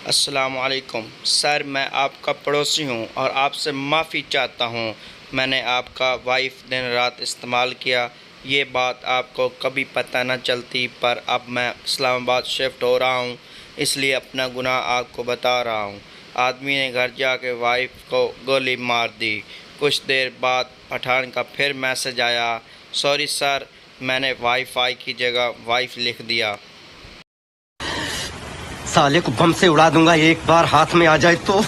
अस्सलामुअलैकुम सर, मैं आपका पड़ोसी हूं और आपसे माफ़ी चाहता हूं। मैंने आपका वाइफ दिन रात इस्तेमाल किया। ये बात आपको कभी पता न चलती, पर अब मैं इस्लामाबाद शिफ्ट हो रहा हूं, इसलिए अपना गुनाह आपको बता रहा हूं। आदमी ने घर जाके वाइफ को गोली मार दी। कुछ देर बाद पठान का फिर मैसेज आया, सॉरी सर, मैंने वाईफाई की जगह वाइफ लिख दिया। साले को बम से उड़ा दूंगा एक बार हाथ में आ जाए तो।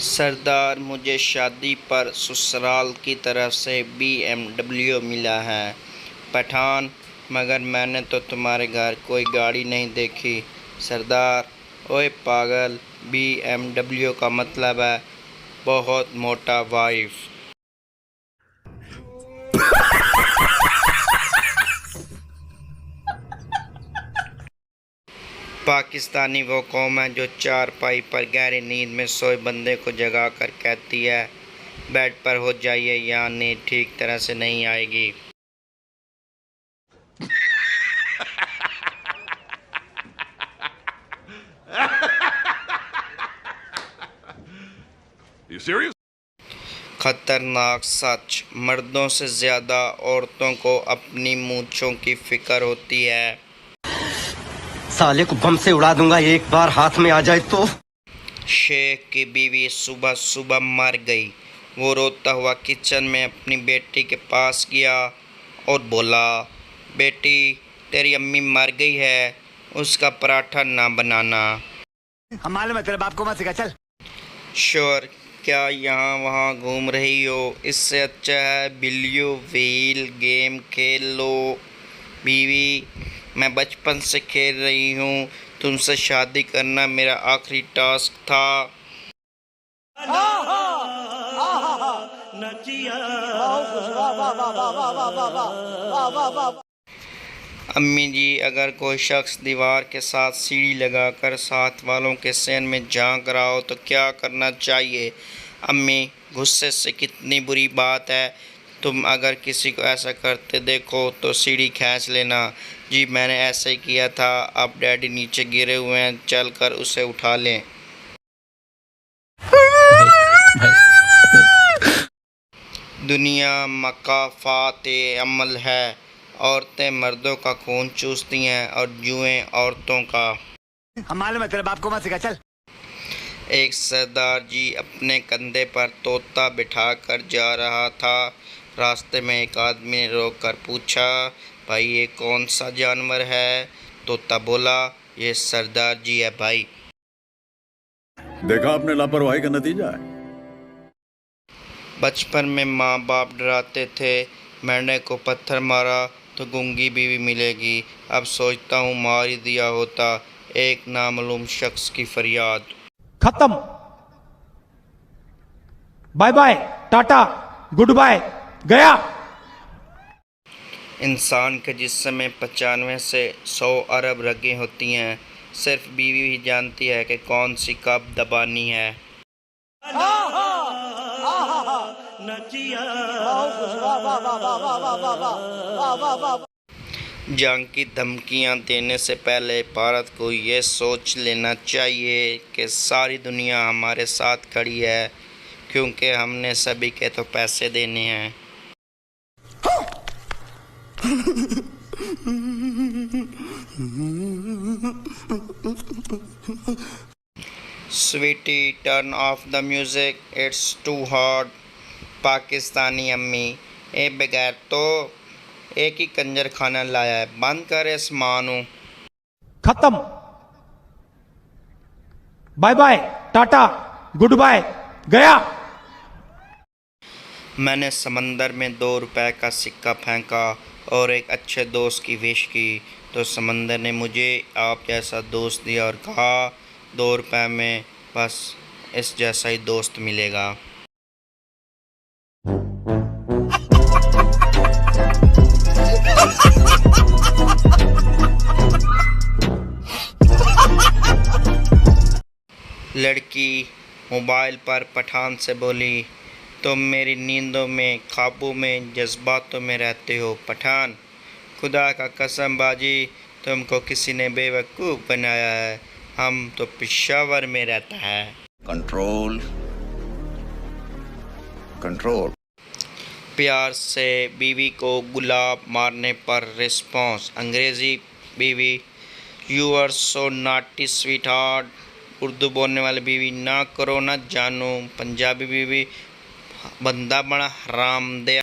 सरदार, मुझे शादी पर ससुराल की तरफ से BMW मिला है। पठान, मगर मैंने तो तुम्हारे घर कोई गाड़ी नहीं देखी। सरदार, ओए पागल, BMW का मतलब है बहुत मोटा वाइफ। पाकिस्तानी वो कौम है जो चारपाई पर गहरी नींद में सोए बंदे को जगा कर कहती है, बेड पर हो जाइए या नींद ठीक तरह से नहीं आएगी। You serious? खतरनाक सच, मर्दों से ज़्यादा औरतों को अपनी मूंछों की फिक्र होती है। साले को बम से उड़ा दूंगा एक बार हाथ में आ जाए तो। शेख की बीवी सुबह सुबह मर गई। वो रोता हुआ किचन में अपनी बेटी के पास गया और बोला, बेटी, तेरी अम्मी मर गई है, उसका पराठा ना बनाना। हम मालूम है तेरे बाप को मत सिखा, चल। श्योर, क्या यहाँ वहाँ घूम रही हो? इससे अच्छा है बिल्लियों व्हील गेम खेल लो। बीवी, मैं बचपन से खेल रही हूँ, तुमसे शादी करना मेरा आखिरी टास्क था। अम्मी जी, अगर कोई शख्स दीवार के साथ सीढ़ी लगाकर साथ वालों के सेन में झांक रहा हो तो क्या करना चाहिए? अम्मी, गुस्से से कितनी बुरी बात है, तुम अगर किसी को ऐसा करते देखो तो सीढ़ी खींच लेना। जी, मैंने ऐसे ही किया था। अब डैडी नीचे गिरे हुए हैं, चल कर उसे उठा लें। दुनिया मकाफात अमल है। औरतें मर्दों का खून चूसती हैं और जुएं औरतों का। हम मालूम है तेरे बाप को मत सिखा, चल। एक सरदार जी अपने कंधे पर तोता बिठा कर जा रहा था। रास्ते में एक आदमी ने रोक कर पूछा, भाई ये कौन सा जानवर है? तोता बोला, ये सरदार जी है भाई। देखा आपने लापरवाही का नतीजा है। बचपन में माँ बाप डराते थे, मेंढक को पत्थर मारा तो गूंगी बीवी मिलेगी। अब सोचता हूँ मार ही दिया होता। एक नामालूम शख्स की फरियाद। खत्म। Bye bye, tata, goodbye, गया। इंसान के जिस्म में 95 से 100 अरब रगें होती हैं। सिर्फ बीवी ही जानती है कि कौन सी कब दबानी है। जंग की धमकियां देने से पहले भारत को ये सोच लेना चाहिए कि सारी दुनिया हमारे साथ खड़ी है, क्योंकि हमने सभी के तो पैसे देने हैं। Sweetie, turn off the music, it's too hard. Pakistani अम्मी, ए बगैर तो एक ही कंजर खाना लाया है, बंद कर इस मानू। खत्म। Bye bye, tata, goodbye, गया। मैंने समंदर में 2 रुपए का सिक्का फेंका और एक अच्छे दोस्त की विश की, तो समंदर ने मुझे आप जैसा दोस्त दिया और कहा, 2 रुपए में बस इस जैसा ही दोस्त मिलेगा। लड़की मोबाइल पर पठान से बोली, तुम मेरी नींदों में, ख्वाबों में, जज्बातों में रहते हो पठान। खुदा का कसम बाजी, तुमको किसी ने बेवकूफ़ बनाया है। हम तो पेशावर में रहता है। Control control. प्यार से बीवी को गुलाब मारने पर रिस्पॉन्स। अंग्रेज़ी बीवी, you are so naughty sweetheart. Urdu बोलने वाली बीवी, ना करो ना जानू। पंजाबी बीवी, बंदा बड़ा हराम दे।